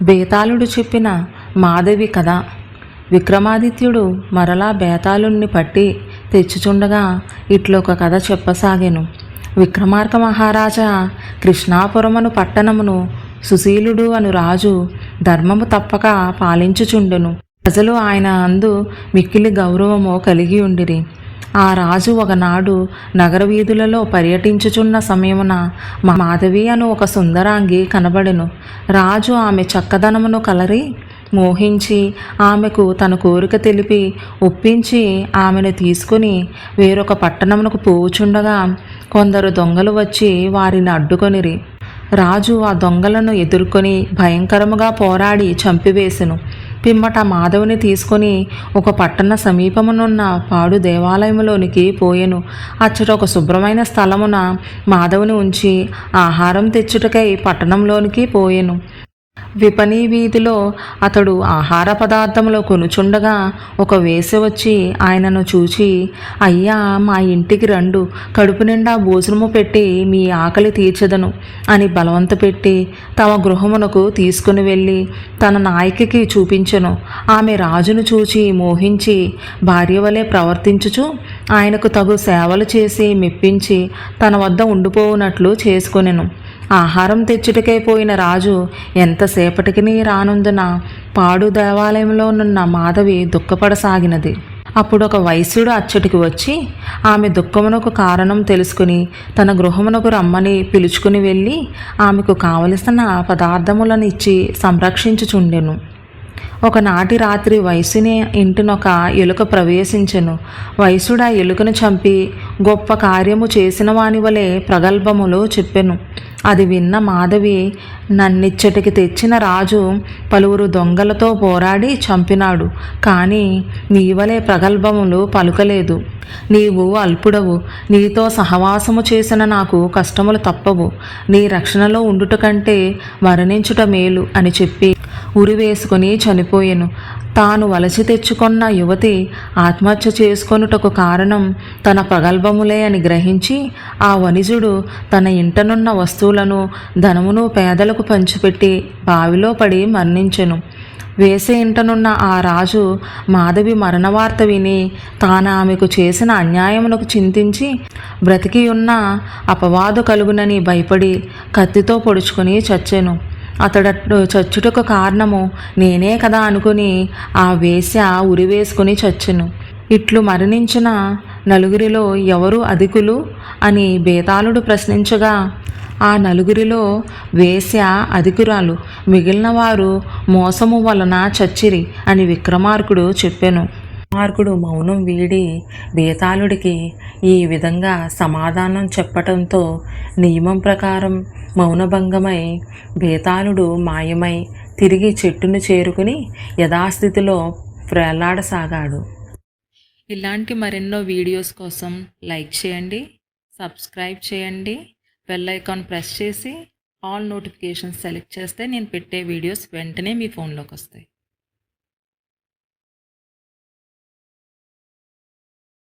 బేతాళుడు చెప్పిన మాధవి కథ. విక్రమాదిత్యుడు మరలా బేతాళుణ్ణి పట్టి తెచ్చుచుండగా ఇట్లొక కథ చెప్పసాగెను. విక్రమార్క మహారాజా, కృష్ణాపురమును పట్టణమును సుశీలుడు అను రాజు ధర్మము తప్పక పాలించుచుండెను. ప్రజలు ఆయన అందు మిక్కిలి గౌరవము కలిగి ఉండిరి. ఆ రాజు ఒకనాడు నగర వీధులలో పర్యటించుచున్న సమయమున మాధవి అను ఒక సుందరాంగి కనబడెను. రాజు ఆమె చక్కదనమును కలరి మోహించి ఆమెకు తన కోరిక తెలిపి ఒప్పించి ఆమెను తీసుకుని వేరొక పట్టణమునకు పోవుచుండగా కొందరు దొంగలు వచ్చి వారిని అడ్డుకొనిరి. రాజు ఆ దొంగలను ఎదుర్కొని భయంకరముగా పోరాడి చంపివేసెను. పిమ్మట మాధవుని తీసుకొని ఒక పట్టణ సమీపమునున్న పాడు దేవాలయములోనికి పోయెను. అచ్చట ఒక శుభ్రమైన స్థలమున మాధవుని ఉంచి ఆహారం తెచ్చుటకై పట్టణంలోనికి పోయెను. విపణి వీధిలో అతడు ఆహార పదార్థములు కొనుచుండగా ఒక వేశ్య వచ్చి ఆయనను చూచి, అయ్యా, మా ఇంటికి రండు, కడుపు నిండా భోజనము పెట్టి మీ ఆకలి తీర్చదను అని బలవంత పెట్టి తమ గృహమునకు తీసుకుని వెళ్ళి తన నాయకికి చూపించెను. ఆమె రాజును చూచి మోహించి భార్య వలె ప్రవర్తించుచు ఆయనకు తగు సేవలు చేసి మెప్పించి తన వద్ద ఉండిపోవునట్లు చేసుకొనెను. ఆహారం తెచ్చుటకై పోయిన రాజు ఎంతసేపటికి రానందున పాడు దేవాలయంలోనున్న మాధవి దుఃఖపడసాగినది. అప్పుడు ఒక వైశ్యుడు అచ్చటికి వచ్చి ఆమె దుఃఖమునకు కారణం తెలుసుకుని తన గృహమునకు రమ్మని పిలుచుకుని వెళ్ళి ఆమెకు కావలసిన పదార్థములను ఇచ్చి సంరక్షించుచుండెను. ఒకనాటి రాత్రి వైశ్యుని ఇంటినొక ఎలుక ప్రవేశించెను. వైశ్యుడు ఆ ఎలుకను చంపి గొప్ప కార్యము చేసిన వాని వలె ప్రగల్భములు చెప్పెను. అది విన్న మాధవి, నన్నిచ్చటికి తెచ్చిన రాజు పలువురు దొంగలతో పోరాడి చంపినాడు, కానీ నీవలే ప్రగల్భములు పలుకలేదు. నీవు అల్పుడవు, నీతో సహవాసము చేసిన నాకు కష్టములు తప్పవు. నీ రక్షణలో ఉండుట కంటే మరణించుట మేలు అని చెప్పి ఉరివేసుకుని చనిపోయెను. తాను వలసి తెచ్చుకొన్న యువతి ఆత్మహత్య చేసుకొనుటకు కారణం తన ప్రగల్భములే అని గ్రహించి ఆ వణిజుడు తన ఇంటనున్న వస్తువులను ధనమును పేదలకు పంచిపెట్టి బావిలో పడి మరణించెను. వేసే ఇంటనున్న ఆ రాజు మాధవి మరణవార్త విని తాను ఆమెకు చేసిన అన్యాయమునకు చింతించి బ్రతికి ఉన్న అపవాదు కలుగునని భయపడి కత్తితో పొడుచుకొని చచ్చెను. అతడు చచ్చుటకు కారణము నేనే కదా అనుకుని ఆ వేశ్య ఉరివేసుకుని చచ్చెను. ఇట్లు మరణించిన నలుగురిలో ఎవరు అధికులు అని బేతాళుడు ప్రశ్నించగా ఆ నలుగురిలో వేశ్య అధికురాలు, మిగిలిన వారు మోసము వలన చచ్చిరి అని విక్రమార్కుడు చెప్పెను. విక్రమార్కుడు మౌనం వీడి బేతాళుడికి ఈ విధంగా సమాధానం చెప్పటంతో నియమం ప్రకారం మౌనభంగమై బేతాళుడు మాయమై తిరిగి చెట్టును చేరుకుని యథాస్థితిలో ప్రేలాడసాగాడు. ఇలాంటి మరెన్నో వీడియోస్ కోసం లైక్ చేయండి, సబ్స్క్రైబ్ చేయండి, బెల్ ఐకాన్ ప్రెస్ చేసి ఆల్ నోటిఫికేషన్స్ సెలెక్ట్ చేస్తే నేను పెట్టే వీడియోస్ వెంటనే మీ ఫోన్లోకి వస్తాయి.